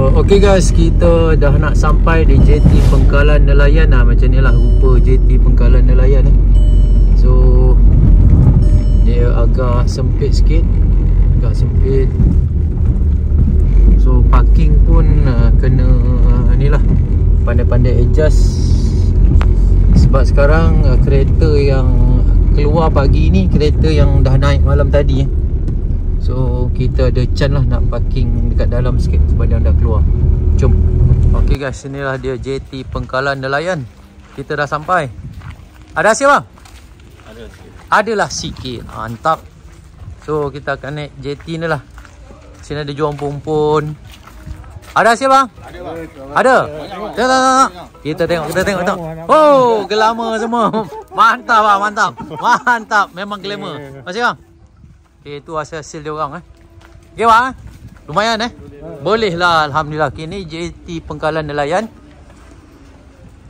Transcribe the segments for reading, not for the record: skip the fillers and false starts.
Okay guys, kita dah nak sampai di JT Pengkalan Nelayan lah. Macam ni lah rupa JT Pengkalan Nelayan So dia agak sempit sikit, agak sempit. So parking pun kena ni lah, pandai-pandai adjust. Sebab sekarang kereta yang keluar pagi ni kereta yang dah naik malam tadi So kita ada chance lah nak parking dekat dalam sikit sebab dia dah keluar. Jom. Okay guys, inilah dia JT Pengkalan Nelayan. Kita dah sampai. Ada hasil bang? Ada sikit. Adalah sikit. Mantap. So kita akan naik JT ni lah. Sini ada jual pompon. Ada hasil bang? Ada bang. Ada? Tengok. Kita tengok. Oh, gelama semua. Mantap bang, mantap. Mantap. Memang glamour. Masih bang? Okay, itu hasil dia orang Okay bang, lumayan Boleh lah, Alhamdulillah. Okay, ni JT Pengkalan Nelayan.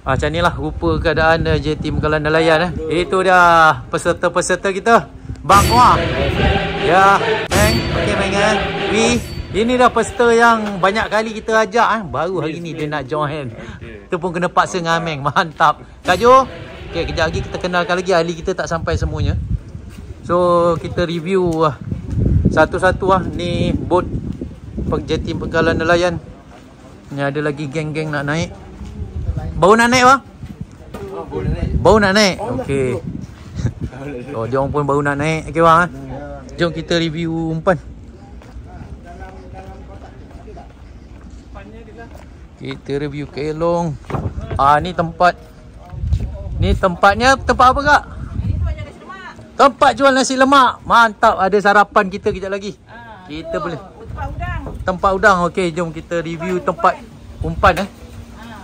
Macam ni lah rupa keadaan JT Pengkalan Nelayan Itu dia peserta-peserta kita. Bang Wah. Ya, Meng. Okay Meng Ini dah peserta yang banyak kali kita ajak Baru hari ni dia nak join. Itu pun kena paksa dengan Meng. Mantap. Kak Jo. Okay, kejap lagi kita kenalkan lagi. Ahli kita tak sampai semuanya. So kita review satu-satu Ni bot JT Pengkalan Nelayan. Ni ada lagi geng-geng nak naik. Baru nak naik bang? Baru nak naik. Okey. Oh, dia orang pun baru nak naik. Okey bang Jom kita review umpan. Kita review kelong. Ni tempat. Ni tempatnya tempat apa kak? Tempat jual nasi lemak. Mantap. Ada sarapan kita kejap lagi. Kita boleh. Tempat udang. Tempat udang. Okey, jom kita review tempat umpan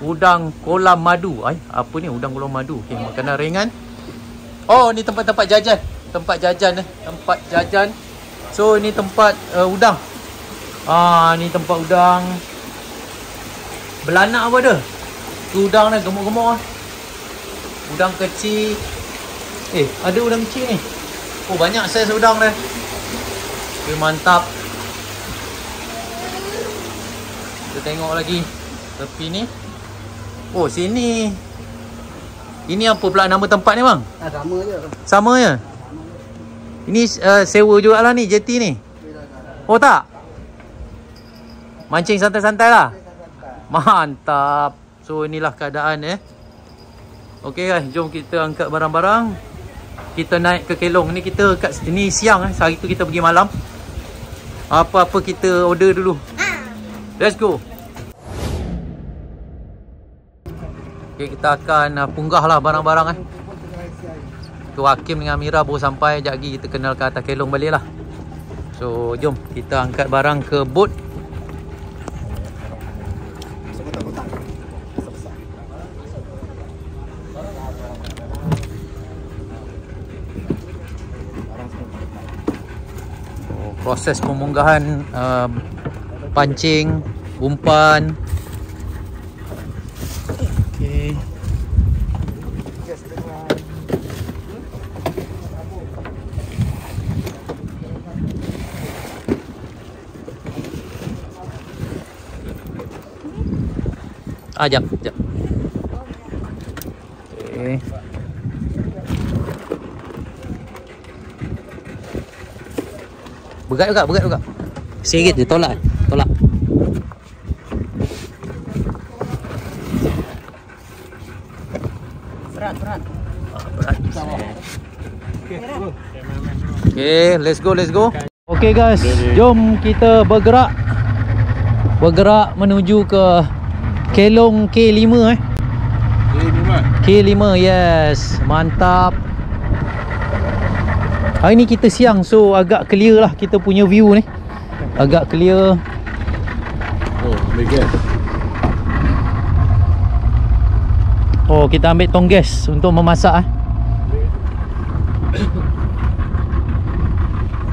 Udang kolam madu. Apa ni udang kolam madu? Okey, makanan ringan. Oh, ni tempat-tempat jajan. Tempat jajan Tempat jajan. So, ni tempat udang. Ni tempat udang. Belanak apa ada? Tu udang ni gemuk-gemuk Udang kecil. Ada udang kecil ni. Oh, banyak saiz udang dia. Okay, mantap. Kita tengok lagi tepi ni. Oh, sini. Ini apa pula nama tempat ni bang? Sama je. Sama je? Ini sewa juga lah ni JT ni. Oh tak? Mancing santai-santai lah. Mantap. So inilah keadaan Okey guys, jom kita angkat barang-barang. Kita naik ke kelong. Ni kita kat sini siang Hari tu kita pergi malam. Apa-apa kita order dulu. Let's go. Okay, kita akan punggah lah barang-barang Tu Hakim dengan Amira baru sampai. Sekejap lagi kita kenal ke atas kelong balik lah. So jom kita angkat barang ke bot. Proses pemunggahan pancing, umpan. Okey. Jap. Okey. Berat juga. Sikit je, tolak. Berat. Okay, let's go. Okay guys, jom kita bergerak menuju ke kelong K5 K5, yes. Mantap. Hari ni kita siang, so agak clear lah kita punya view ni. Agak clear. Oh, bagus. Oh, kita ambil tongges untuk memasak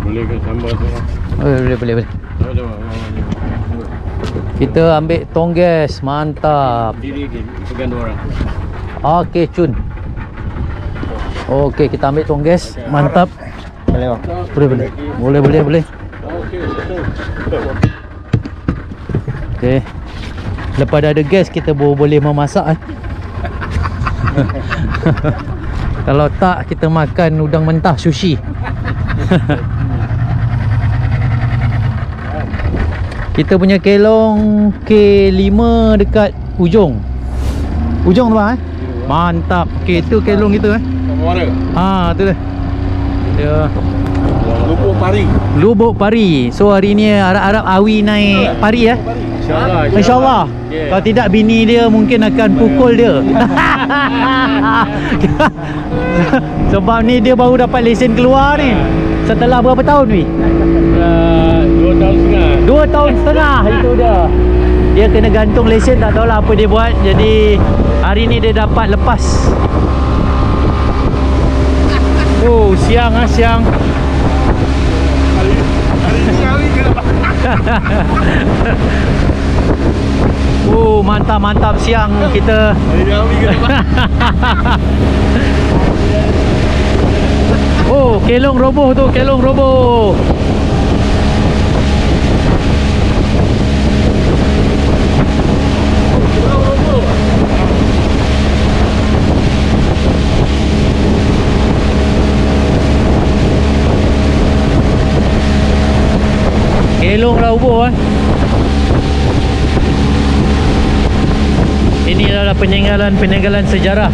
Boleh ke sambal tu? Boleh. Kita ambil tongges, mantap. Diri pegang dua orang. Okey, cun. Okey, kita ambil tongges, mantap. Boleh. Okey. Lepas dah ada gas, kita boleh memasak Kalau tak, kita makan udang mentah sushi. Kita punya kelong K5 dekat ujung tu bang Mantap. Okay, tu kelong kita Mana? tu dah. Dia Lubuk Pari. Lubuk Pari. So hari ni harap-harap Awi naik Pari InsyaAllah. InsyaAllah. Yeah. Kalau tidak, bini dia mungkin akan pukul dia. Sebab ni dia baru dapat lesen keluar ni. Setelah berapa tahun Wi? 2 tahun setengah. 2 tahun setengah. Itu dia. Dia kena gantung lesen, tak tahulah apa dia buat. Jadi hari ni dia dapat lepas. Oh, siang siang. Hari ni Awi ke lepas. Oh, mantap siang kita. Hari ni Awi ke lepas. Oh, kelong roboh tu, kelong roboh. Kelong roboh Ini adalah peninggalan sejarah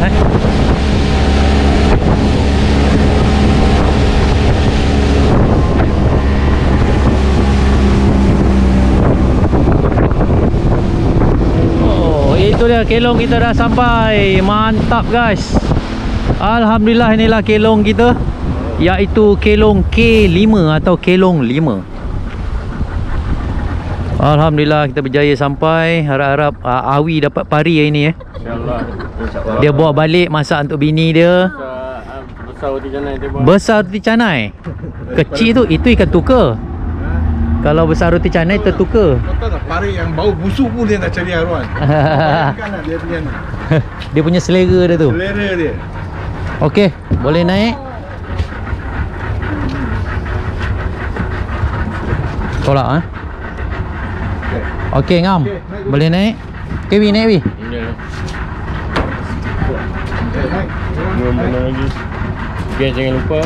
Oh, itu dia kelong kita dah sampai. Mantap guys. Alhamdulillah, inilah kelong kita, iaitu kelong K5 atau kelong 5. Alhamdulillah kita berjaya sampai. Harap-harap Awi dapat pari hari ni InsyaAllah. Dia bawa balik masak untuk bini dia. Besar roti canai dia buat. Besar roti canai. Kecil tu, itu ikan tuka. Kalau besar roti canai tertuka. Kau tahu tak, pari yang bau busuk pun dia nak cari haruan. Bukan dia punya ni. Dia punya selera dia tu. Selera dia. Okey, boleh naik. Tolak Okey ngam. Boleh naik. Okey Wi, naik Wi. Mana lagi? Gas jangan lupa.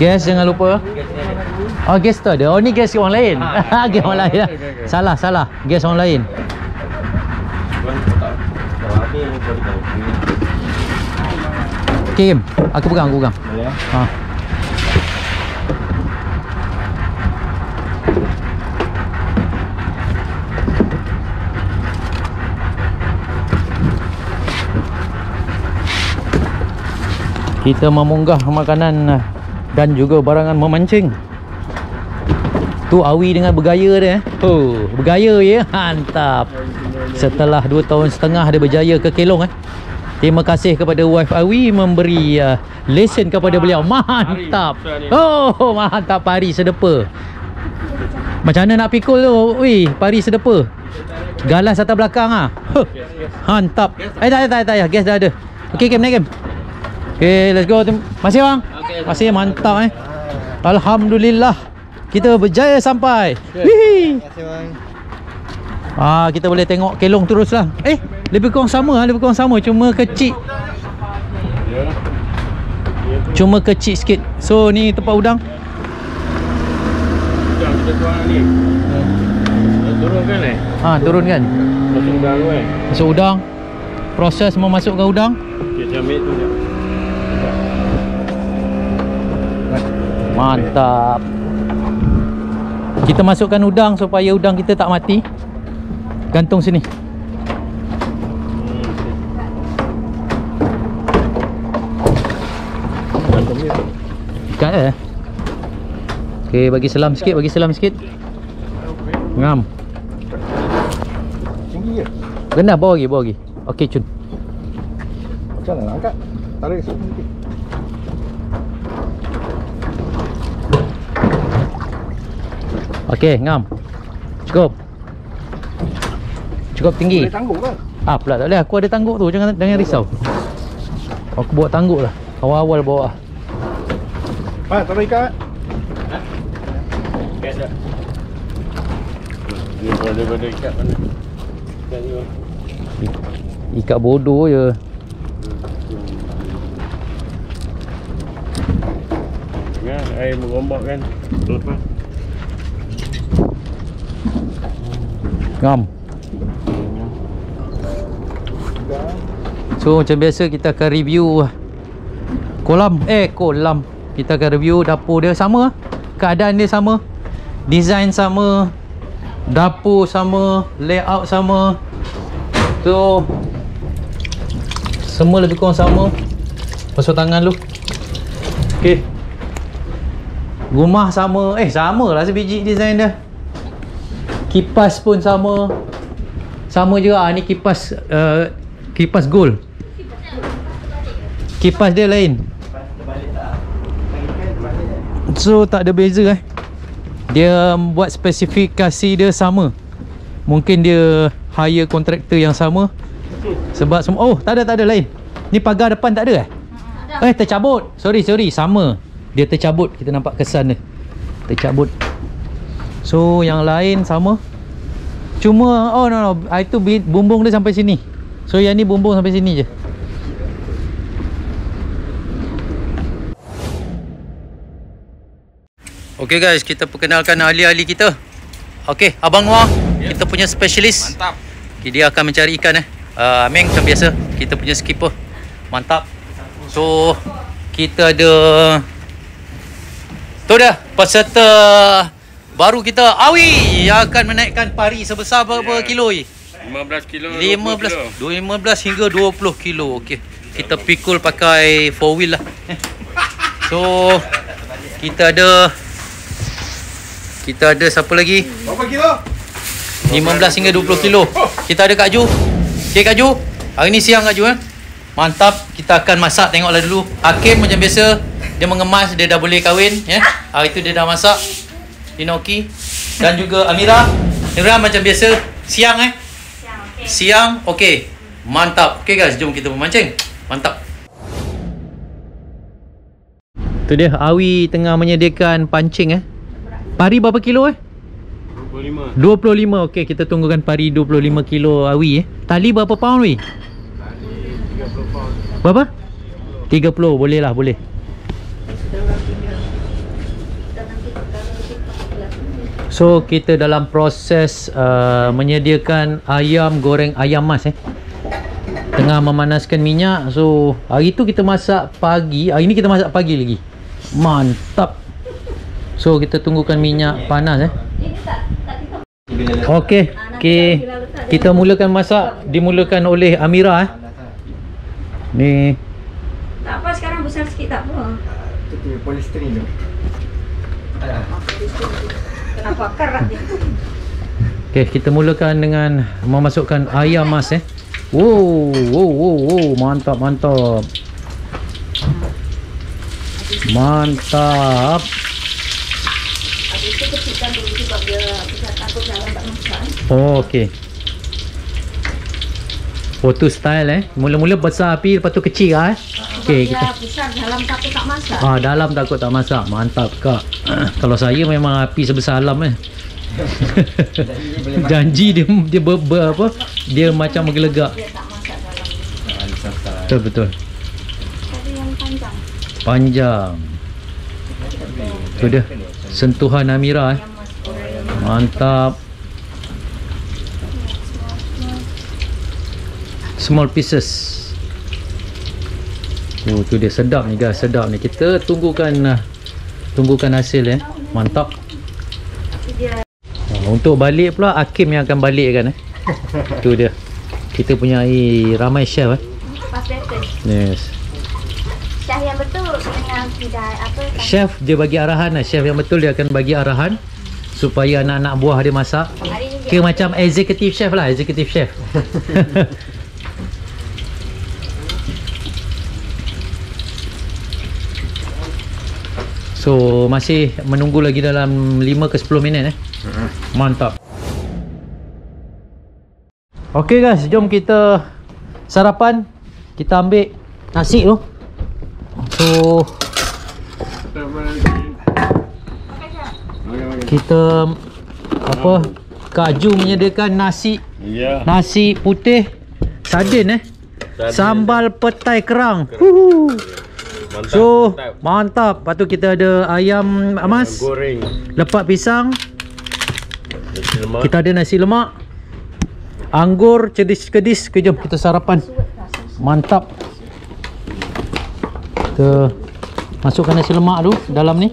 Gas jangan lupa. Oh, gas tu ada. Oh, ni gas orang lain. Gas orang lain. Salah. Gas orang lain. Okey, Kim. Aku pegang. Kita memunggah makanan dan juga barangan memancing. Tu Awi dengan bergaya dia. Oh, bergaya ya. Mantap. Setelah 2 tahun setengah dia berjaya ke kelong Terima kasih kepada wife Awi memberi lesen kepada beliau. Mantap. Oh, mantap pari sedepa. Macam mana nak pikul tu? Ui, pari sedepa. Galas atas belakang Mantap. Tak ya. Gas dah ada. Okey, Kim, naik Kim. Okay, let's go. Masih bang? Masih mantap Alhamdulillah. Kita berjaya sampai. Wih. Kita boleh tengok kelong teruslah. Lebih kurang sama, cuma kecil. Cuma kecil sikit. So ni tempat udang. Kita tuang ni. Turunkan Turunkan. Masuk udang tu Masuk udang. Proses memasukkan udang. Kita ambil tu je. Mantap. Kita masukkan udang supaya udang kita tak mati. Gantung sini. Gantung dia. Ikat Okey, bagi selam sikit. Ngam. Tinggi ke? Rendah, bawa lagi. Okey, cun. Macam mana nak angkat? Tarik sikit. Okey, ngam. Cukup tinggi. Boleh tangguk ke? Pula tak boleh. Aku ada tangguk tu. Jangan risau. Aku bawa tangguk lah. Awal-awal bawa. Tarik ikat. Gas tak? Daripada ikat mana? Ikat ni Ikat bodoh je. Ya, air merombak kan. Lepas. Ngam. So macam biasa kita akan review kolam. Kita akan review dapur dia sama. Keadaan dia sama. Design sama. Dapur sama. Layout sama. So semua lebih kurang sama. Basuh tangan lu. Okay. Rumah sama. Sama lah sebiji design dia. Kipas pun sama. Sama juga. Ni kipas kipas gold. Kipas dia lain. So tak ada beza Dia buat spesifikasi dia sama. Mungkin dia hire kontraktor yang sama. Sebab semua tak ada lain. Ni pagar depan tak ada tercabut. Sorry sama. Dia tercabut. Kita nampak kesan dia tercabut. So yang lain sama. Cuma no. Itu bumbung dia sampai sini. So yang ni bumbung sampai sini je. Okay guys, kita perkenalkan ahli-ahli kita. Okay, Abang Noah, kita punya specialist. Mantap. Okay, dia akan mencari ikan Ameng macam biasa, kita punya skipper. Mantap. So kita ada tu dah peserta baru kita, Awi, yang akan menaikkan pari sebesar berapa kilo 15 kilo. 15 hingga 20 kilo. Okey. Kita pikul pakai 4 wheel lah. So kita ada siapa lagi? Berapa kilo? 15 hingga 20 kilo. Kita ada Kak Ju. Okey Kak Ju. Hari ni siang Kak Ju Mantap. Kita akan masak, tengoklah dulu. Hakim macam biasa, dia mengemas, dia dah boleh kahwin Hari tu dia dah masak inoki. Dan juga Amira macam biasa siang Siang. Okey. Mantap. Okey guys, jom kita memancing. Mantap. Tu dia Awi tengah menyediakan pancing Pari berapa kilo 25. 25. Okey, kita tunggukan pari 25 kilo Awi Tali berapa pound Awi? Tali 30 pound. Berapa? 30. Boleh lah, boleh. So kita dalam proses menyediakan ayam goreng ayam mas Tengah memanaskan minyak. So hari tu kita masak pagi, hari ni kita masak pagi lagi. Mantap. So kita tunggukan minyak panas Okey, kita mulakan masak. Dimulakan oleh Amira Ni. Tak apa, sekarang besar sikit tak apa. Itu polystyrene tu. Kenapa kerat dia? Okey, kita mulakan dengan memasukkan ayam mas Wow, mantap. Habis itu kecilkan dulu sebab dia takut dalam tak masak. Okey. Foto style Mula-mula besar api, lepas tu kecil Okey, Dia kita besar, dalam takut tak masak. dalam takut tak masak. Mantap Kak. Kalau saya memang api sebesar alam Janji dia apa? Dia macam bergelegak. Dia tak masak dalam. Betul. Tapi yang Panjang. Tu dia. Sentuhan Amira Mantap. Small pieces. Tu dia, sedap ni guys, sedap ni. Kita tunggukan hasil Mantap. Untuk balik pula Hakim yang akan balik kan Tu dia. Kita punya ramai chef Pas betul. Yes. Chef yang betul dengan tidak apa. Chef dia bagi arahan Chef yang betul dia akan bagi arahan supaya anak-anak buah dia masak. Ke macam executive chef lah, executive chef. So masih menunggu lagi dalam 5 ke 10 minit Mantap. Okey guys, jom kita sarapan. Kita ambil nasi tu. So kita Kak Ju menyediakan nasi. Ya. Nasi putih sardin sambal petai kerang. Mantap, So mantap. Lepas tu kita ada ayam emas, goreng, lepak pisang, nasi lemak. kita ada nasi lemak, anggur, cedis-kedis. Jom kita sarapan. Mantap. Kita masukkan nasi lemak dulu dalam ni.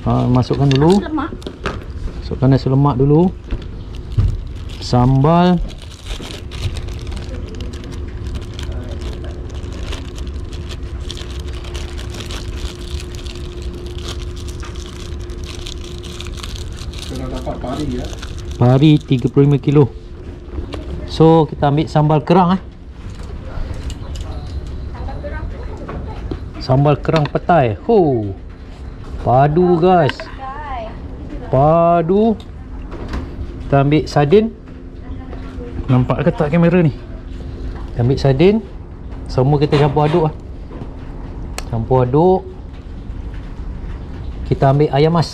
Masukkan dulu. Lemak. Masukkan nasi lemak dulu. Sambal. Kena dapat pari ya. Pari 35 kilo. So kita ambil sambal kerang Sambal kerang petai. Padu guys. Padu. Kita ambil sardin. Nampak ke tak kamera ni? Kita ambil sardin. Semua kita campur aduk Campur aduk. Kita ambil ayam mas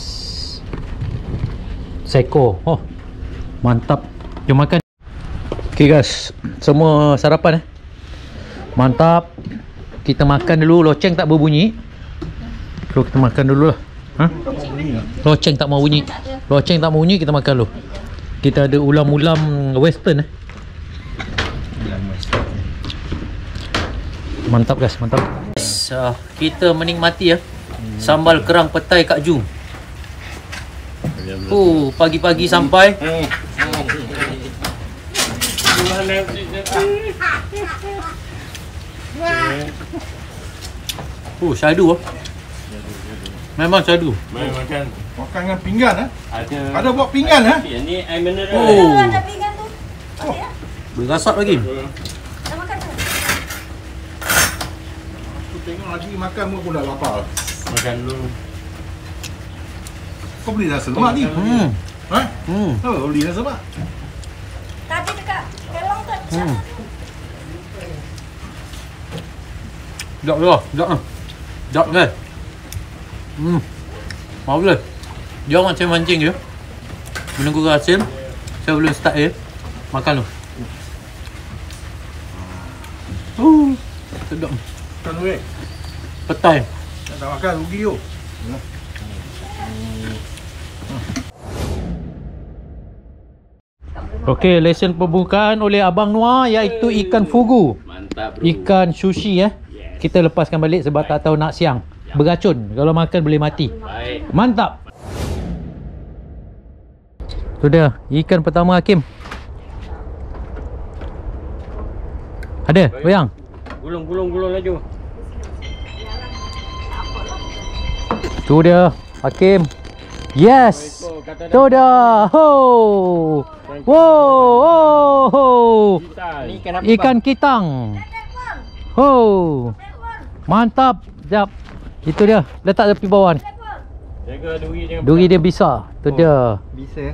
seekor. Mantap. Jom makan. Okay guys, semua sarapan mantap. Kita makan dulu. Loceng tak berbunyi. So kita makan dulu lah. Loceng tak mau bunyi. Loceng tak mau bunyi, kita makan dulu. Kita ada ulam-ulam western Mantap guys, mantap. Kita menikmati sambal kerang petai Kak Ju. Pagi-pagi sampai. Syadu memang syadu. Mari makan. Makan dengan pinggan Ada buat pinggan Ini air mineral. Ada pinggan tu. Boleh rasap lagi. Dah makan tu. Aku tengok lagi makan pun dah lapar. Makan dulu. Kau beli nasi lemak ni? Beli nasi lemak. Tadi dekat kelong tu. Sekejap guys. Marvelous. Dia mancing-mancing je. Menunggu Rasim. Saya belum start makan tu. Sedap. Makan duit. Petai. Tak makan rugi tu. Okey, lesen pembukaan oleh Abang Noah iaitu ikan fugu. Mantap bro. Ikan sushi Kita lepaskan balik sebab tak tahu nak siang. Beracun. Kalau makan boleh mati. Baik. Mantap. Tu dia ikan pertama Hakim. Ada, bayang. Gulung laju. Tu dia Hakim. Yes. Tu dia. Ikan kitang. Mantap. Sekejap. Itu dia. Letak tepi bawah ni. Jaga duri jangan. Duri dia besar. Tu dia.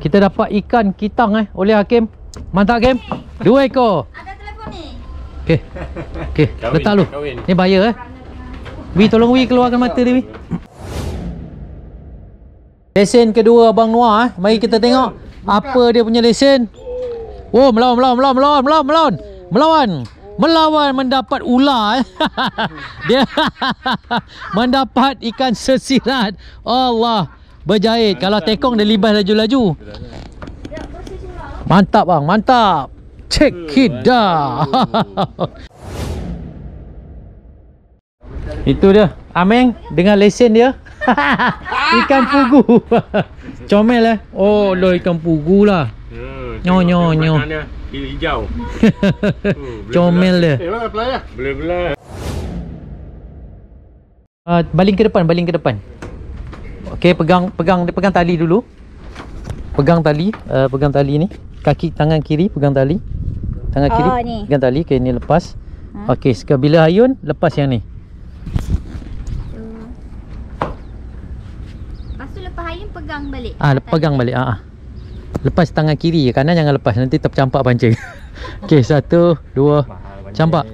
Kita dapat ikan kitang oleh Hakim. Mantap Hakim. 2 ekor. Ada telefon ni. Okey, letak dulu. Kawin. Ni bayar Wi, tolong Wi keluarkan mata dia Wi. Lesen kedua Abang Noah Mari kita tengok apa dia punya lesen. Melawan mendapat ular Dia mendapat ikan sesirat. Allah, berjahit. Kalau tekong dia libas laju-laju. Mantap bang, mantap. Check it dah. Itu dia Ameng dengan lesen dia. Ikan pugu. Comel Oh lo ikan pugu lah. Nyo. Makannya hijau. Comel dia. Mana pelayar? Belah-belah. Baling ke depan. Okey, pegang tali dulu. Pegang tali ni. Kaki tangan kiri pegang tali. Tangan kiri ni. pegang tali. Okey, ni lepas. Okey, sekarang bila ayun lepas yang ni. Lepas tu lepas ayun pegang balik. Pegang balik. Lepas tangan kiri, kanan jangan lepas, nanti tercampak pancing. Okey, 1 2 campak.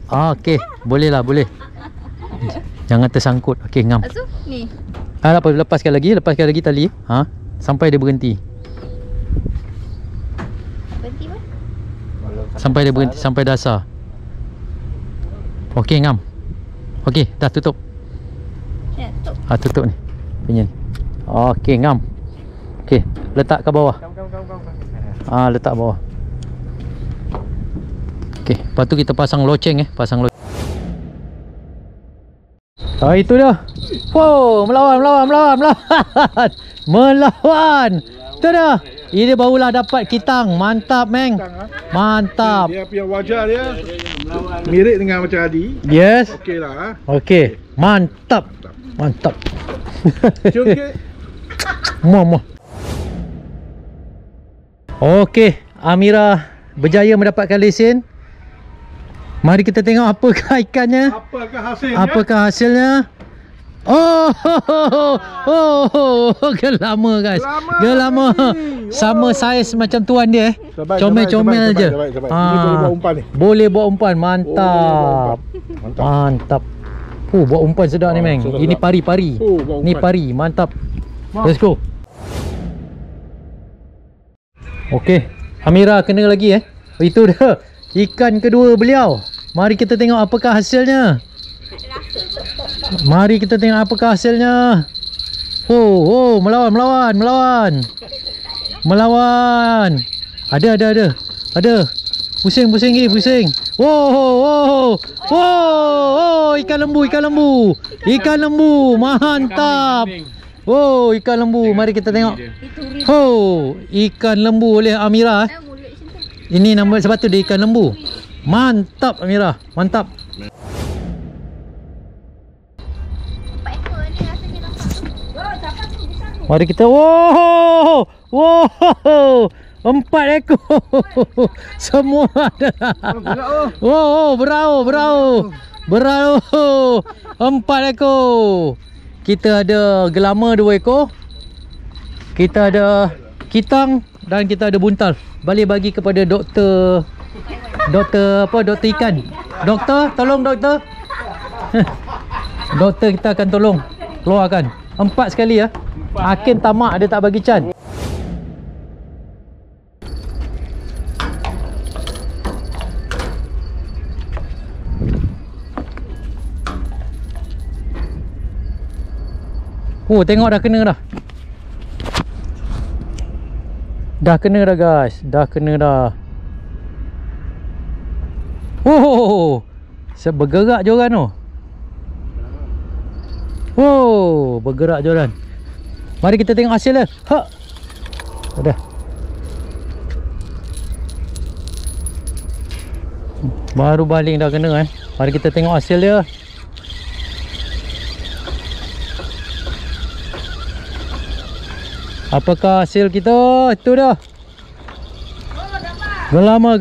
Okey, boleh. Jangan tersangkut. Okey, ngam. Lepas tu ni. Lepaskan lagi tali. Sampai dia berhenti. Berhenti pun. Sampai dia berhenti, sampai dasar. Okey ngam. Okey, dah tutup. Ya, tutup. Tutup ni. Punya ni. Okey ngam. Okey, letak ke bawah. Letak bawah. Okey, lepas tu kita pasang loceng pasang loceng. Itu dia. Wow, melawan. Melawan. Itu dia. Ini barulah dapat kitang. Mantap, Meng. Mantap. Dia punya wajah dia mirip dengan macam Adi. Yes. Okey lah. Okey. Mantap. Cium sikit. Muah. Okey, Amira berjaya mendapatkan lesen. Mari kita tengok apakah ikannya. Apakah hasilnya? Gelama guys. Gelama. Sama saiz macam tuan dia. Comel-comel je. Ini boleh buat umpan ni. Boleh buat umpan. Mantap. Mantap. Buat umpan sedap ni, Meng. Ini pari-pari. Ni pari. Mantap. Let's go. Okey, Amira kena lagi Itu dah ikan kedua beliau. Mari kita tengok apakah hasilnya. Melawan. Ada. Pusing. Wow. Ikan lembu. Mantap. Oh, ikan lembu. Mari kita tengok. Ikan lembu oleh Amira. Ini nama sebab tu dia ikan lembu. Mantap Amira. Mantap. Mari kita. Wow. 4 ekor. Semua ada. Berau. 4 ekor. Kita ada gelama 2 ekor. Kita ada kitang dan kita ada buntal. Balik bagi kepada doktor ikan. Doktor, tolong doktor. Doktor kita akan tolong keluarkan 4 sekali Hakim tamak dia tak bagi can. Tengok dah kena dah. Dah kena dah guys. Bergerak joran tu. Bergerak joran. Mari kita tengok hasil dia. Dah. Baru baling dah kena Mari kita tengok hasil dia. Apakah hasil kita? Itu dah. Gelama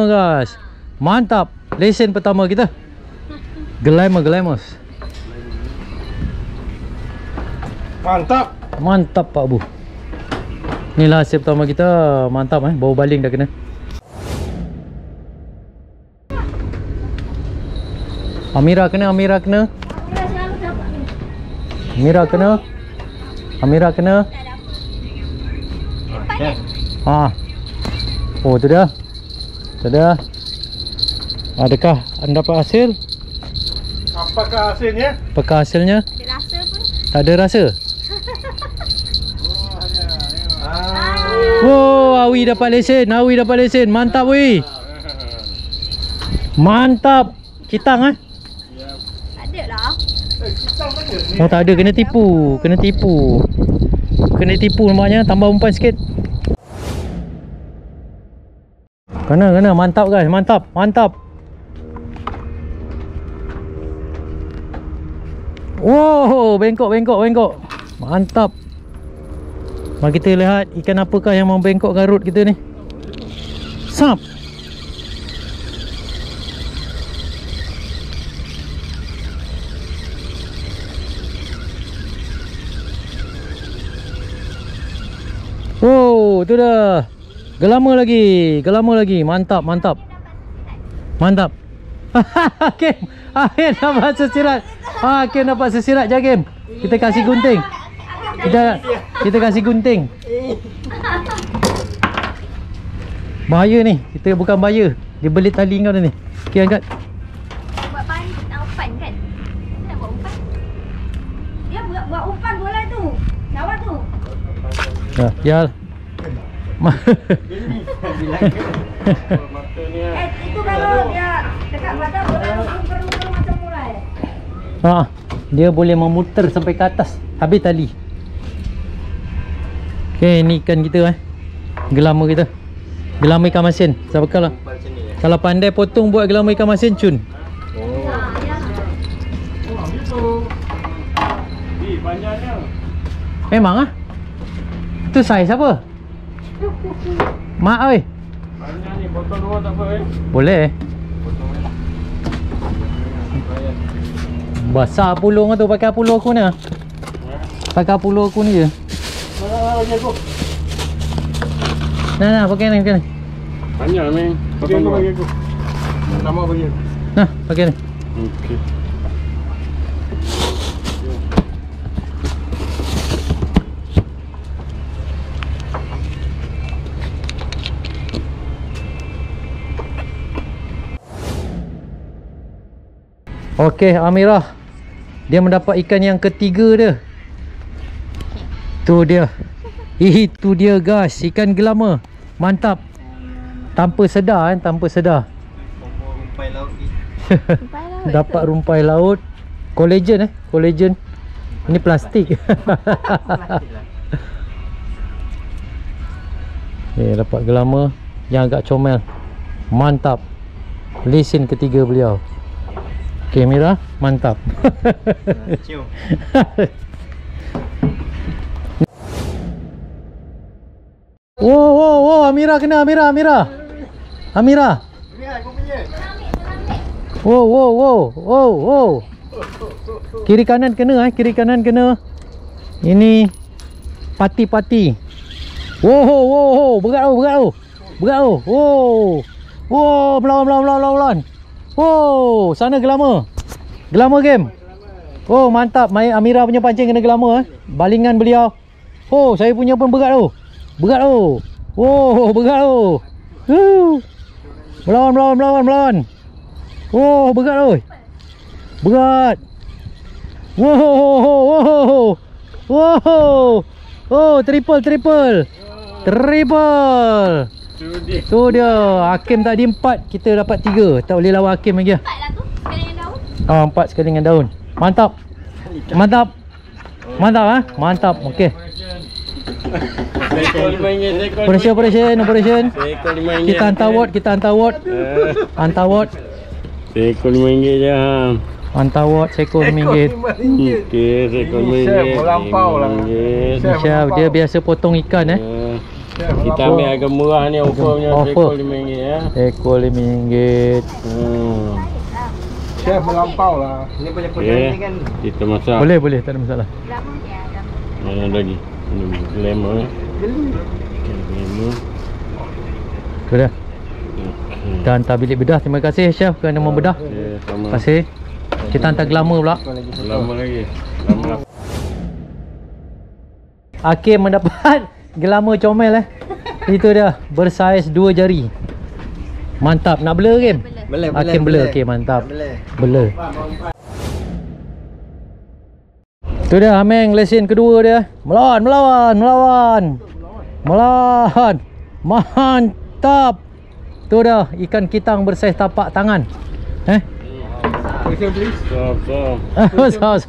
guys. Mantap. Lesen pertama kita. Gelamus. Mantap Pak Bu. Inilah hasil pertama kita. Mantap Baru baling dah kena. Amira kena. Tu dah. Adakah anda dapat hasil? Apakah hasilnya? Ada rasa pun. Tak ada rasa. Awi dapat lesen. Mantap weh. Mantap. Kitang Ada lah. tak ada, kena tipu. Kena tipu nampaknya, tambah umpan sikit. Kena. Mantap guys, mantap. Wow, bengkok. Mantap. Mari kita lihat ikan apakah yang membengkok garut kita ni. Sap. Tu dah. Gelama lagi. Mantap. Hakim. Hakim dapat sesirat. Hakim dapat sesirat Hakim. Kita kasih gunting. Kita kasih gunting. Bahaya ni. Kita bukan bahaya. Dia belit tali kau dah ni. Okey, angkat. Buat umpan kan? Nak buat umpan. Dia buat umpan bola tu. Lawan tu. Ya. Itu kalau dia dekat badan bola tu macam murai. Dia boleh memutar sampai ke atas. Habis tali. Okey, ni ikan kita gelama kita. Gelama ikan masin. Sabakal lah. Kalau pandai potong buat gelama ikan masin, cun. Panjangnya. Memang tu saiz apa? Mak oi. Panjang ni potong dua tak apa Boleh. Basah pulung tu, pakai pulung aku ni. Pakai pulung aku ni je. Nah, pakai ni, pakai ni. Panjang ni. Potong dua. Bagi aku. Nama bagi aku. Nah, pakai ni. Okey. Okey, Amirah. Dia mendapat ikan yang ketiga dia. Tu dia. Itu dia guys, ikan gelama. Mantap. Tanpa sedar tanpa sedar. Rumpai laut ni. Dapat rumpai laut. Collagen collagen. Ini plastik. Dapat gelama yang agak comel. Mantap. Lesen ketiga beliau. Okey, Mira, mantap. Cium. Wow, Amira kena, Amira. Amira. Wow. Kiri kanan kena, kiri kanan kena. Ini pati-pati. Wow, berat tu. Wow, melawan. Oh, sana gelama. Gelama game. Oh, mantap. Amira punya pancing kena gelama balingan beliau. Oh, saya punya pun berat tu. Oh, berat tu. Melawan. Oh, berat tu. Berat. Wow. Oh, triple. Tu dia. Hakim tadi 4, kita dapat 3. Tak boleh lawan Hakim lagi. 4 lah tu. Sekali dengan daun. 4 sekali dengan daun. Mantap. Mantap. Okey. Sekor RM5. Operation. Sekor RM5. Kita hantar ward. Hantar ward. Sekor RM5 je. Hantar ward sekor RM5. Okey, sekor RM5. Chef melampau lah. Chef dia biasa potong ikan Kita ambil harga murah ni, offernya sekor RM5 ya. Ekor RM5. Chef melampau lah. Ini boleh potong ni kan. Kita masak. Boleh, tak ada masalah. Lama ya, lama. Mana lagi? Lemon. Lemon. Tu dah. Kita hantar bilik bedah. Terima kasih chef kerana membedah. Sama. Terima kasih. Kita hantar gelama pula. Lama lagi. Lama. Hakim mendapat gelama comel Itu dia, bersaiz 2 jari. Mantap. Nak blur game? Boleh. Hakim blur. Okey, mantap. Blur. Tu dia Hameng, lesen kedua dia. Melawan. Mantap. Tu dah ikan kitang bersaiz tapak tangan. So. Besar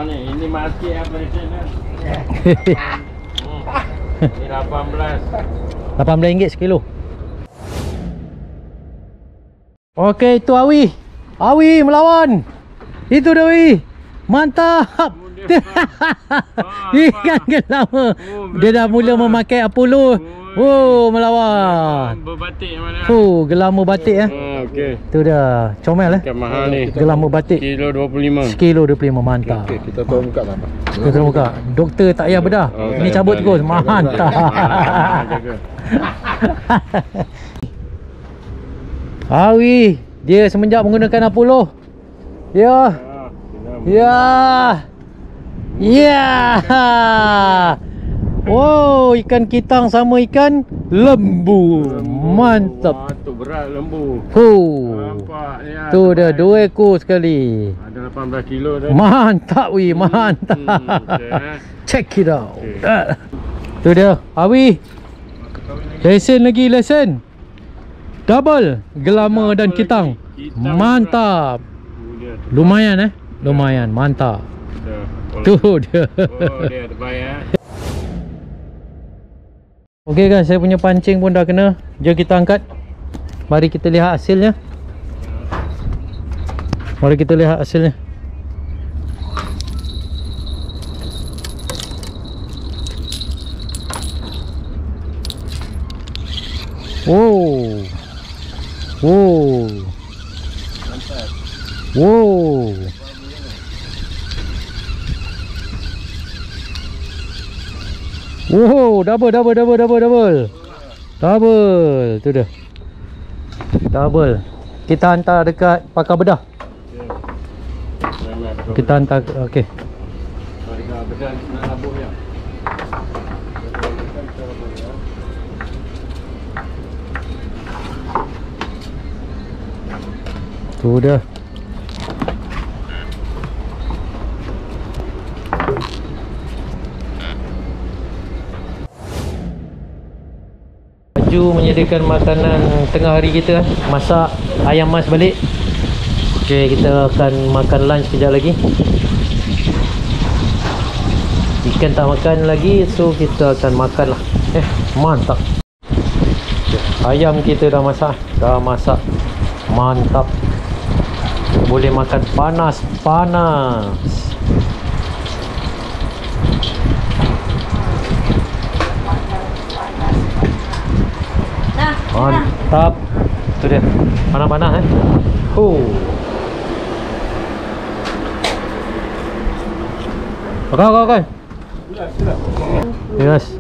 ni. Ini masih apa ni? Ini 18. RM18 sekilo. Okey, itu Awi melawan. Itu dia Awi. Mantap. Ikan gelama. Dia dah mula memakai Apollo. Oh, melawan. Berbatik mana? Gelama batik Okey. Tu dah comel Ikan mahal ni. Gelama batik. Kilo 25. Sekilo 25, mantap. Okey, kita turun muka tak apa. Kita turun muka. Doktor tak payah bedah. Ini cabut terus. Mantap. Awi, dia semenjak menggunakan Apollo. Ya. Oh, ikan kitang sama ikan lembu. Mantap. Tu berat lembu. Nampak ni. Tu dia 2 ekor sekali. Ada 18 kilo dah. Mantap weh, mantap. Check it out. Tu dia, Awi. Lesen lagi, lesen. Double gelama dan kitang. Mantap. Lumayan lumayan, mantap. Tu dia. Oh, dia terbaik Okey guys, saya punya pancing pun dah kena. Jom kita angkat. Mari kita lihat hasilnya. Mari kita lihat hasilnya. Oh. Oh. Oh. Oh, double. Tu dia. Double. Kita hantar dekat pakar bedah. Kita hantar, okey. Dekat bedah nak labuh ya. Tu dia. Maju menyediakan makanan tengah hari kita. Masak ayam mas balik. Okey, kita akan makan lunch sekejap lagi. Ikan tak makan lagi, so kita akan makan lah. Mantap. Ayam kita dah masak. Mantap. Boleh makan panas-panas. Mantap. Tu dia. Panas-panas Kau. Yes.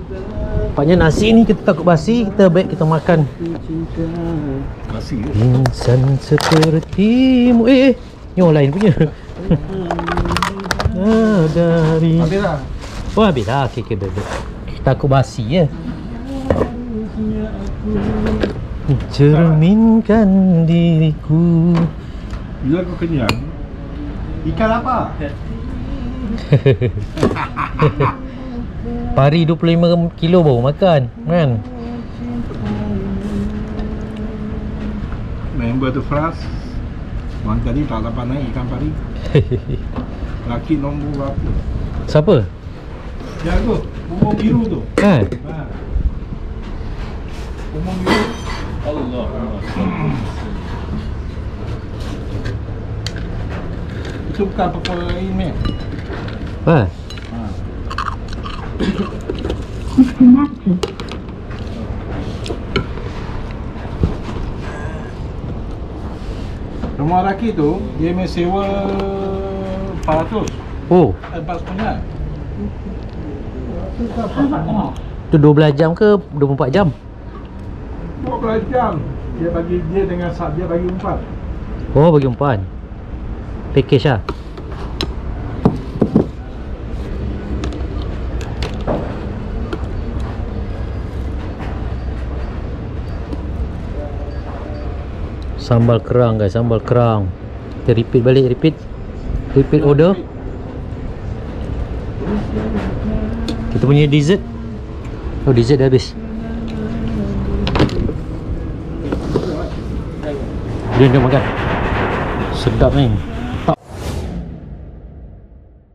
Nampaknya nasi ni kita takut basi, kita makan. Nasi ke? Insan sepertimu. Ni orang lain punya. Dari. Habis dah? Oh, habis dah. Okey, baik. Takut basi ya. Cerminkan diriku. Bila kau kenyang, ikan apa? Pari 25 kilo baru makan kan. Member tu Fras, orang tadi tak dapat naik ikan pari. Laki nombor berapa? Siapa? Jago, umur biru tu. Umur biru. Allah. Itu bukan apa-apa ini. Rumah lelaki tu, dia main sewa 400. Oh, Pas punya. tu 12 jam ke 24 jam? 12 jam. Dia bagi dia dengan sat dia bagi umpan. Oh, bagi umpan. Package lah. Sambal kerang guys, sambal kerang. Kita repeat balik, repeat order. Kita punya dessert. Oh, dessert dah habis. Jom makan. Sedap ni.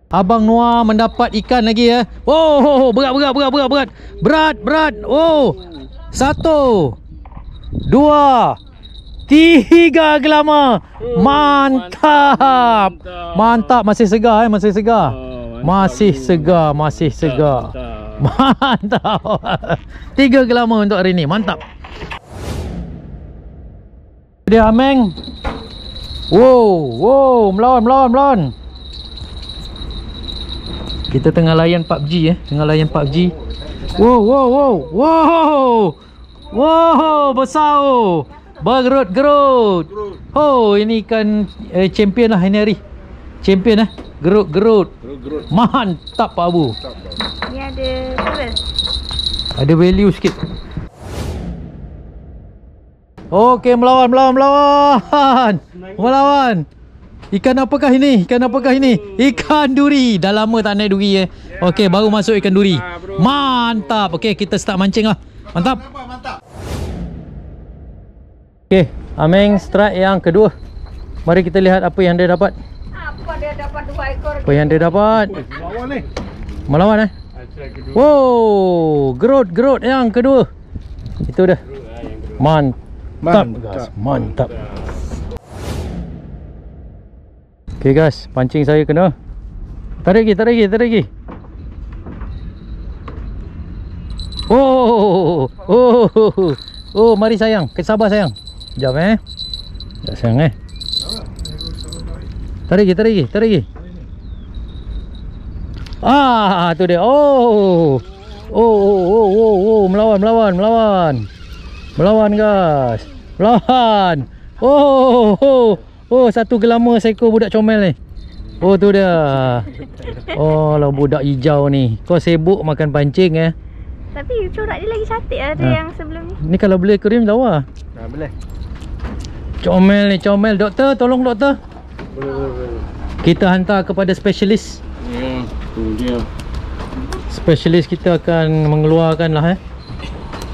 Abang Noah mendapat ikan lagi ya. Oh, berat. Berat. Oh. 1 2 3 gelama. Mantap. Masih segar masih segar. Masih segar. Mantap. 3 gelama untuk hari ni. Mantap. Dia Ameng. Wow, melawan. Kita tengah layan PUBG Wow, besar bergerut. Oh, ini ikan champion lah ini hari. Champion gerut. Mantap Pak Abu. Ni ada terus. Ada value sikit. Okey, melawan. Ikan apakah ini? Ikan duri. Dah lama tak naik duri Okey, baru masuk ikan duri. Mantap. Okey, kita start mancing lah. Mantap. Okey, Ameng strike yang kedua. Mari kita lihat apa yang dia dapat. Apa dia dapat 2 ekor? Apa yang dia dapat? Lawan ni. Melawan Wow, gerut yang kedua. Itu dah. Mantap guys, mantap. Okay guys, pancing saya kena. Tarik lagi. Oh, mari sayang, sabar sayang. Sekejap Sekejap sayang Tarik lagi. Tu dia. Melawan guys. Satu gelama seekor budak comel ni. Tu dia. Lah budak hijau ni. Kau sibuk makan pancing Tapi corak dia lagi cantik lah tu yang sebelum ni. Ni kalau boleh akuarium lawa. Boleh. Comel. Doktor, tolong doktor. Boleh. Kita hantar kepada spesialis. Ya, tu dia. Spesialis kita akan mengeluarkan lah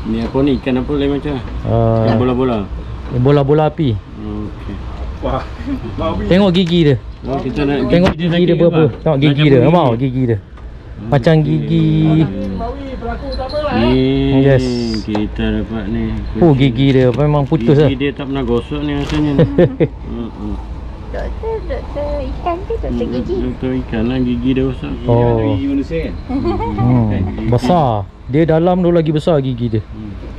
Ni apa ni? Ikan apa lain macam? Ikan bola-bola. Bola-bola api. Okey. Wah. Tengok gigi dia. Kita nak Tengok gigi dia berapa. Tengok gigi dia. Nampak gigi dia. Macam gigi. Ni Yes. kita dapat ni. Gigi dia memang putus lah. Gigi dia tak pernah gosok ni rasanya. Doktor ikan ke doktor gigi? Doktor ikan lah, gigi dia rosak. Gigi manusia kan? Besar. Dia dalam tu lagi besar gigi dia.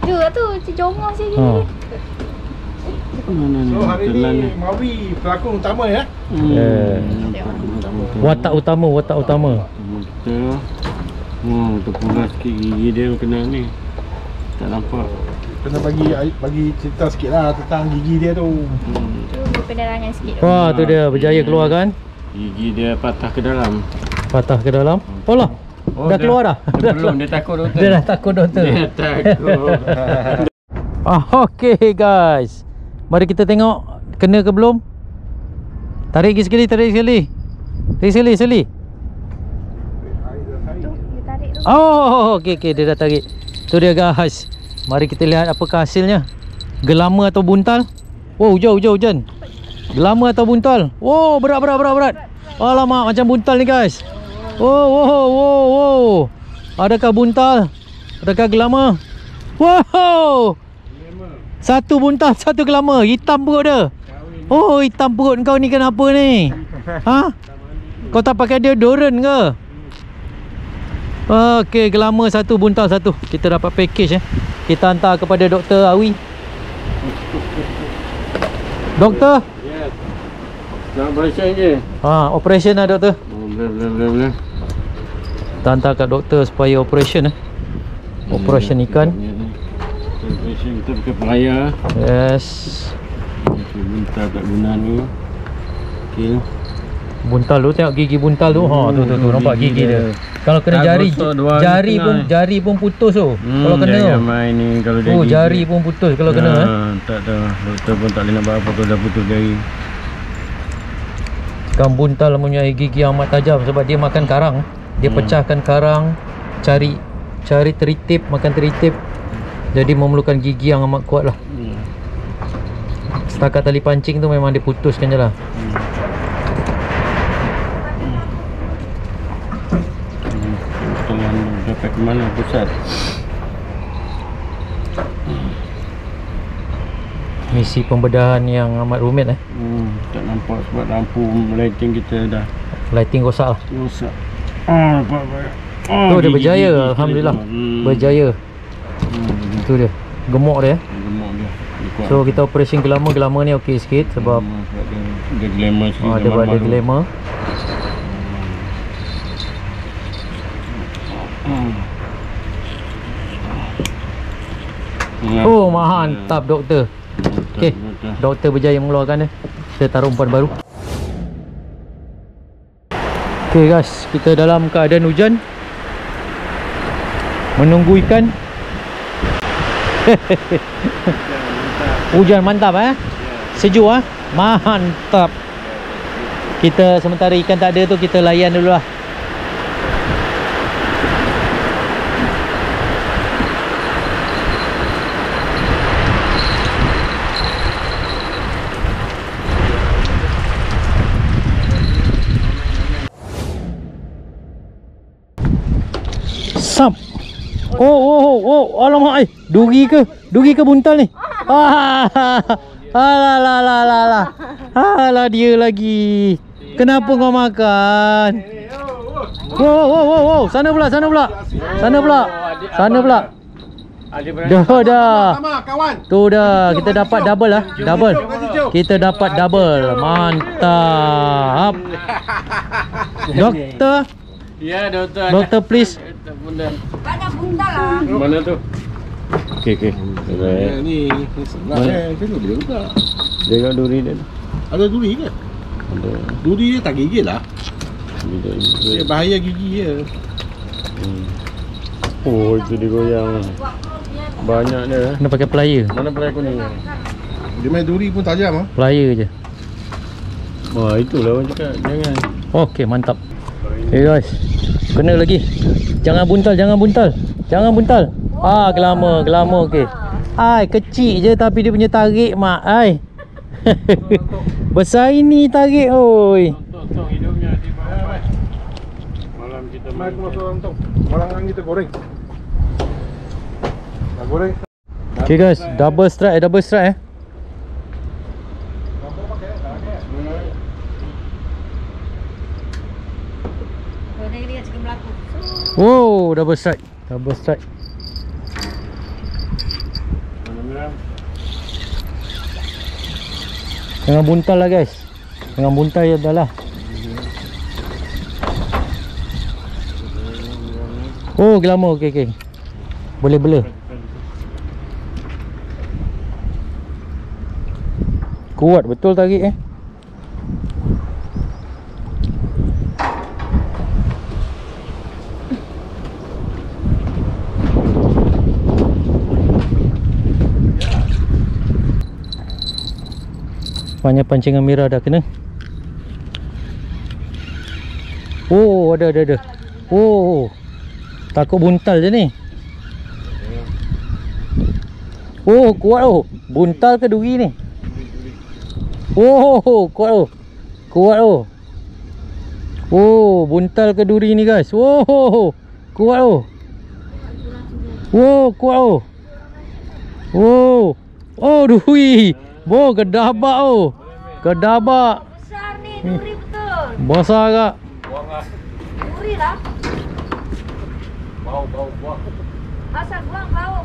Tu jongos je gigi. Mana ni? So hari ni Mawi pelakon utama Watak utama. Kita terpulas sikit gigi dia kena ni. Tak nampak. Kena bagi cerita sikit lah tentang gigi dia tu. Tu penerangan sikit. Tu dia berjaya keluar kan. Gigi dia patah ke dalam. Dah keluar dah. Belum, dia takut doktor. Dia dah takut doktor. Dia takut. Okay guys, mari kita tengok kena ke belum. Tarik sekali. Tu dia tarik tu. Okay, dia dah tarik. Tu dia guys. Mari kita lihat apakah hasilnya. Gelama atau buntal? Hujan. Gelama atau buntal? Berat. Alamak, macam buntal ni guys. Adakah buntal? Adakah gelama? Satu buntal, satu gelama. Hitam perut dia. Hitam perut kau ni kenapa ni? Kau tak pakai deodorant ke? Okey, gelama satu, buntal satu. Kita dapat package Kita hantar kepada Dr. Awi. Doktor? Ya. Nak operation je. Operation lah doktor. Boleh. Kita hantar kat doktor supaya operation Operation ikan. Operation kita pakai pelayar. Yes. Buntal kat guna ni. Okey. Buntal tu, tengok gigi buntal tu. Tu nampak gigi dia. Kalau kena jari pun putus tu. Kalau kena. Jangan main ni kalau jari pun putus kalau kena Tak tahu. Doktor pun tak boleh nak buat apa kalau dah putus jari. Ikan buntal mempunyai gigi yang amat tajam sebab dia makan karang. Dia pecahkan karang, cari teritip, makan teritip. Jadi memerlukan gigi yang amat kuat lah. Setakat tali pancing tu memang dia putuskan je lah. Dapat ke mana pusat? Misi pembedahan yang amat rumit Tak nampak sebab lampu lighting kita dah lighting rosak lah. rosak. Nampak. Tu dia berjaya, alhamdulillah. Berjaya. Tu dia. Gemuk dia. Gemuk dia. So kita operation gelama ni okey sikit sebab dia glamour sikit. dia ada glamour. Mantap doktor. Okey, doktor berjaya mengeluarkan dia. Kita taruh umpan baru. Okey guys, kita dalam keadaan hujan, menunggu ikan. Hujan mantap Sejuk mantap. Kita sementara ikan tak ada tu, kita layan dulu lah. Sap. Oh, alamak duri ke? Duri ke buntal ni? Alah dia lagi. Kenapa kau makan? Wow, sana pula. Dah. Tu dah, kita dapat double lah. Kita dapat double. Mantap. Doktor. Ya, doktor. Doktor please. Banyak buntal lah. Mana tu? Okey. Ni sebelah tu dia juga. Dia kat duri dia. Ada duri ke? Ada. Duri dia tak gigit lah. Dia bahaya gigi dia. Oh, itu dia goyang. Banyak dia. Kena pakai plier. Mana plier kuning? Dia main duri pun tajam Plier je. Wah, itulah orang cakap. Jangan. Okey, mantap. Okay guys, kena lagi. Jangan buntal. Gelama okey. Kecil je tapi dia punya tarik mak. Besar ini tarik oi. Tong hidungnya di bawah. Malam kita main. Malam kita goreng. Nak goreng. Okay guys, double strike. Wow, double strike. Jangan buntal lah guys. Jangan buntal ya dah lah. Oh, gelama. Okey. Boleh blur. Kuat betul tarik Banyak pancingan merah dah kena. Oh, ada. Oh, takut buntal je ni. Oh, kuat buntal ke duri ni? Oh, kuat Oh, buntal ke duri ni guys. Oh, kuat kuat Oh, duri. Kedabak Kedabak. Besar ni duri betul. Besar kak. Duri lah. Bau. Asal buang bau.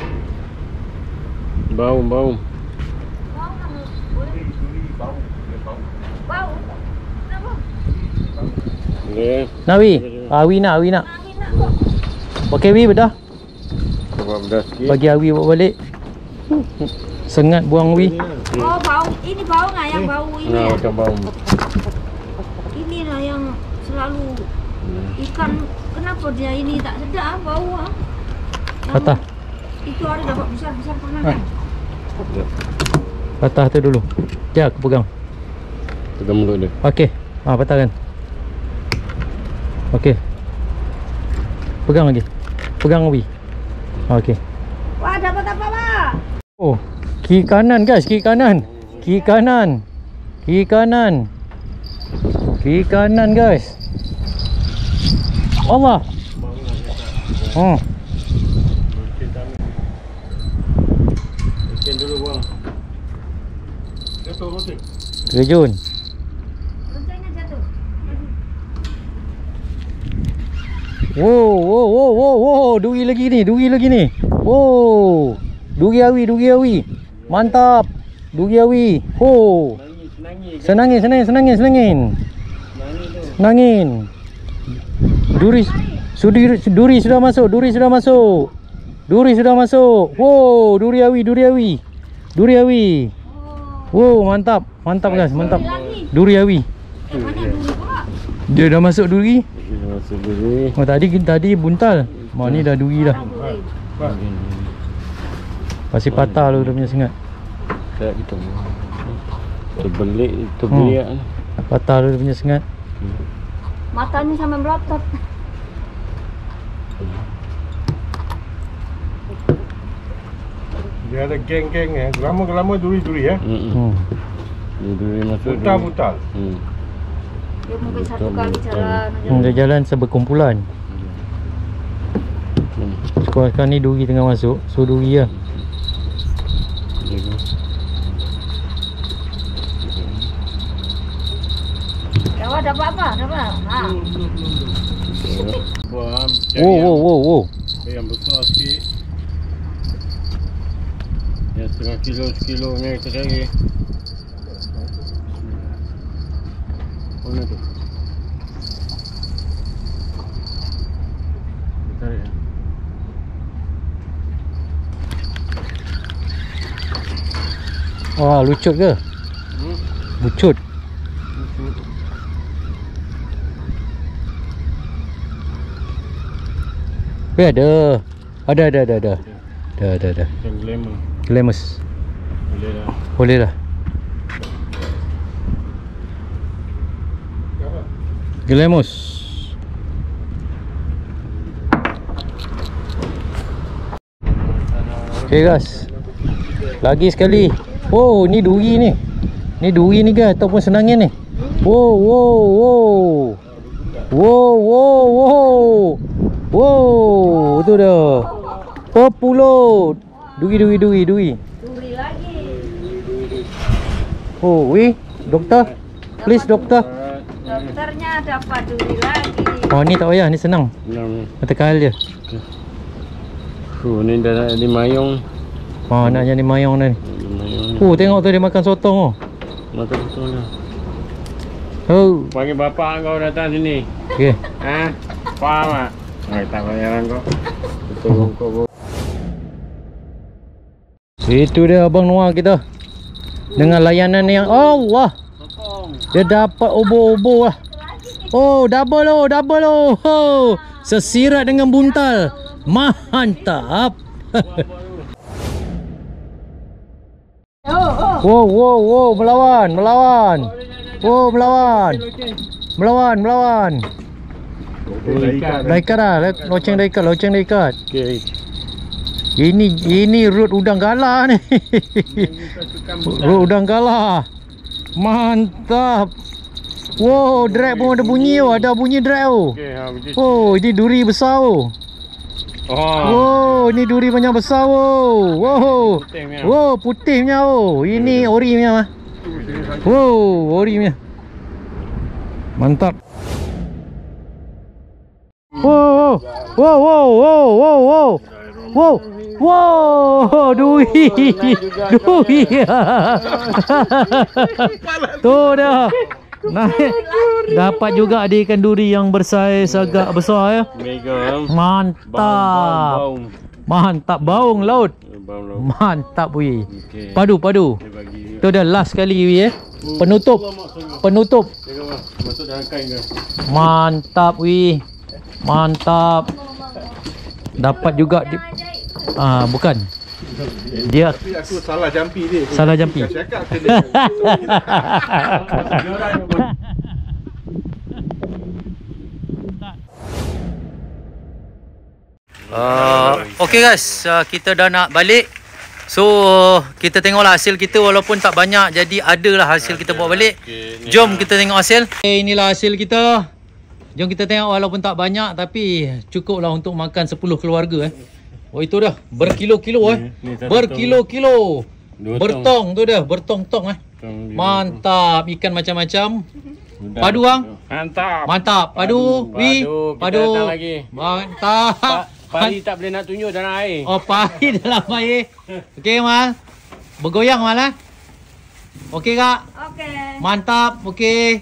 Bau. Bau mana? Boleh. Bau. Kenapa? Boleh. Nawi. Awi nak. Angin nak kok. Okey Wi bedah. Buat bedah sikit. Bagi Awi bawa balik. Sengat buang Wi. Oh, bau. Ini bau nggak yang bau ini ya? Macam bau. Inilah yang selalu ikan. Kenapa dia ini tak sedap bau Patah. Itu ada dapat besar-besar pernah kan? Patah tu dulu. Sekejap aku pegang. Pegang mulut dia. Okey. Patah kan. Okey. Pegang lagi. Pegang Wi. Okey. Wah, dapat apa pak? Oh, kiri kanan guys, kiri kanan guys. Allah. Ikan dulu buang. Terjun. Loncengnya jatuh. Wow, duri lagi ni. Wow. Duri awi. Mantap. Duri awi. Oh. Senangin. Duri sudah masuk. Wow, duri awi. Wow, mantap guys, mantap. Duri awi. Mana duri pula? Dia dah masuk duri. Masuk duri. Oh, tadi buntal. Ni dah duri dah. Pasti patah lu dia punya sengat. Tak kita. Terbelik kan. Patah lu dia punya sengat. Matanya sampai melotot. Dia ada geng-geng Gelama-gelama duri-duri ya. Duri masuk. Putar-putar. Dia mungkin satu kali jalan. Dia jalan seberkumpulan. Sekarang ni duri tengah masuk. So duri lah. Awak dapat apa? Dapat? Ha. Wow. Yang besar sikit. Yang setengah kilo, sekilo ni kita cari. Mana tu? Kita cari. Wah, lucut ke? Lucut. Ada. Ada. Yang glamour. Glamus. Boleh dah. Boleh lah. Glamus. Okay guys. Lagi sekali. Oh, ni duri ni. Ni duri ni ke ataupun senangnya ni? Wow. Wow, tu dah. Populot. Duri. Duri lagi. Oh, doktor. Please doktor. Dokternya dapat duri lagi. Oh, ni tak payah, ni senang. Mata kahal je. Ni dah nak jadi mayong. Oh, nak jadi mayong dah ni. Tengok tu dia makan sotong oh. Mata betul dah. Oh. Panggil bapak kau datang sini. Okey. Faham tak? Tak payah kau. Betul kau. Itu dia Abang Noah kita. Dengan layanan yang Allah. Dia dapat obo-obo lah. Oh, double oh. Oh, sesirat dengan buntal. Mantap. Wow, melawan. Oh, melawan. Dah ikat dah. Loceng dah ikat. Okey. Ini root udang galah ni. Root udang galah. Mantap. Wow, drag pun ada bunyi oh. Ada bunyi drag oh. Oh, ini duri besar oh. Wow, ni duri banyak besar oh. Wow, putihnya oh. Ini ori punya mah. Wow, ori punya. Mantap. Wow, duri. Tu dah. Naik. Dapat juga ada ikan duri yang bersaiz agak besar ya. Mega. Mantap. Mantap baung laut. Mantap weh. Padu. Tu dah last kali weh. Penutup. Masuk dalam kain ke? Mantap weh. Mantap. Dapat juga bukan. Dia aku salah jampi dia. Salah jampi. Cakap kena. Okay guys, kita dah nak balik. So kita tengoklah hasil kita. Walaupun tak banyak, jadi adalah hasil kita bawa balik. Jom kita tengok hasil. Inilah hasil kita. Jom kita tengok, walaupun tak banyak tapi cukup lah untuk makan 10 keluarga Oh, itu dah berkilo-kilo berkilo-kilo. Bertong tu dah, bertong-tong Mantap, ikan macam-macam. Padu bang. Mantap. Padu. Mantap. Pari tak boleh nak tunjuk dalam air. Oh, pari dalam air. Okey mal. Bergoyang mal Okey kak? Okey. Mantap, okey.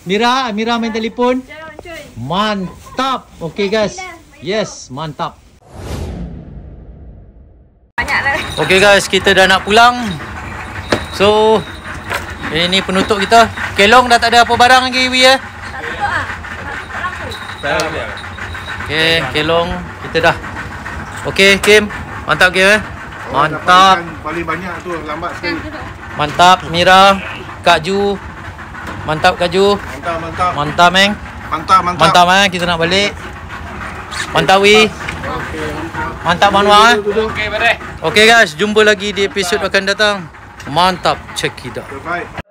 Mira main telefon. Mantap. Okey guys. Yes, mantap. Okey guys, kita dah nak pulang. So ini penutup kita. Kelong dah tak ada apa barang lagi Wi Tak tutup ah. Tak lampu. Okey, kelong kita dah. Okey, Kim. Mantap ke? Mantap. Paling banyak tu lambat sekali. Mantap Mira, Kak Ju. Mantap Kak Ju. Mantap. Mantap Meng. Mantap. Mantap kita nak balik. Mantap Wi. Mantap Manwa. Okey, badai. Okay guys, jumpa lagi di episod akan datang. Mantap, check it out. Terbaik.